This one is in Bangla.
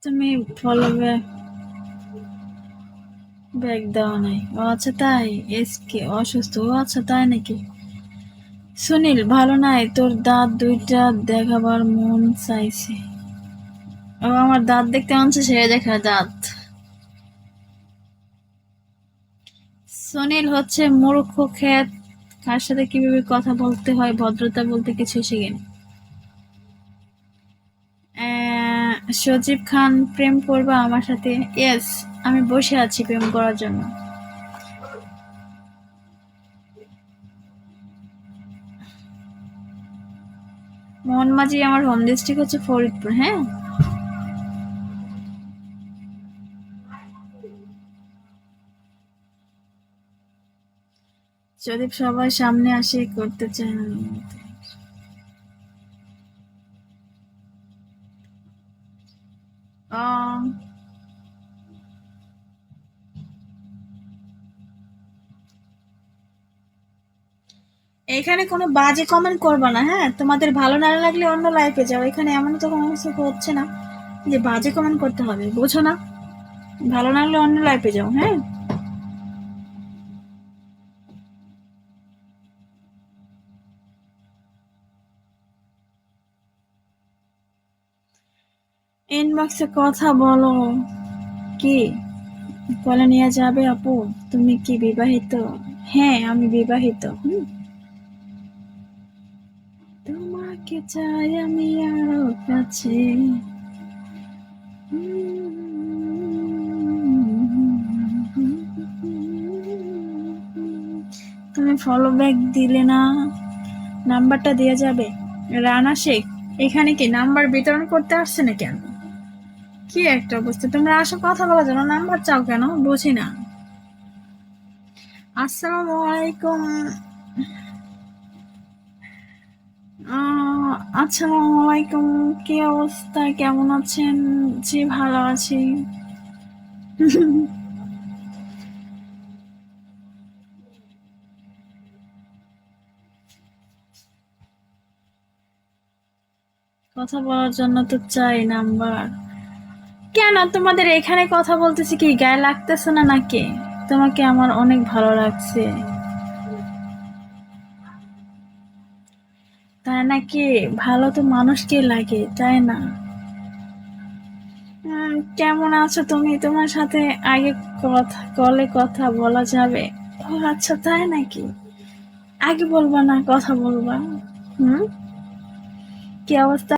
তুমি ফলো ব্যাক দাও নাই? ও আচ্ছা তাই। এসকে অসুস্থ? ও আচ্ছা তাই নাকি? সুনীল ভালো নাই, তোর দাঁত দুইটা দেখাবার মন চাইছে। ও আমার দাঁত দেখতে মনছে, সে দেখা দাঁত। সুনীল হচ্ছে মূর্খ খ্যাত, কার সাথে কিভাবে কথা বলতে হয়, ভদ্রতা বলতে কিছু শিখেনি। সজীব খান, প্রেম করবা আমার সাথে? ইয়েস, আমি বসে আছি প্রেম করার জন্য। মোহন মাঝি, আমার হোম ডিস্ট্রিক্ট হচ্ছে ফরিদপুর। হ্যাঁ, যদি সবাই সামনে আসে করতে চায় না। আহ, এখানে কোনো বাজে কমেন্ট করবা না, হ্যাঁ? তোমাদের ভালো না লাগলে অন্য লাইফে যাও। এখানে এমন তো কোনো কিছু হচ্ছে না যে বাজে কমেন্ট করতে হবে, বুঝো না? ভালো না লাগলে অন্য লাইফে যাও, হ্যাঁ? ইনবক্সে কথা বলো। কি বলে নিয়ে যাবে আপু? তুমি কি বিবাহিত? হ্যাঁ, আমি বিবাহিত। তোমাকে চাই আমি আরো কাছে। তুমি ফলো ব্যাক দিলে না, নাম্বারটা দিয়ে যাবে। রানা শেখ, এখানে কি নাম্বার বিতরণ করতে আসছে না কেন? কি একটা অবস্থা, তোমরা আসো কথা বলার জন্য, নাম্বার চাও কেন বুঝি না। আসসালামু আলাইকুম। আসসালামু আলাইকুম, কি অবস্থা, কেমন আছেন? জি ভালো আছি। কথা বলার জন্য তো চাই নাম্বার। কেন তোমাদের এখানে কথা বলতেছি কি গায়ে লাগতেছে না নাকি? তোমাকে আমার অনেক ভালো লাগছে, তাই নাকি? ভালো তো মানুষকে লাগে, তাই না? কেমন আছো তুমি? তোমার সাথে আগে কলে কথা বলা যাবে? ও আচ্ছা তাই নাকি? আগে বলবা না, কথা বলবা। হুম, কি অবস্থা?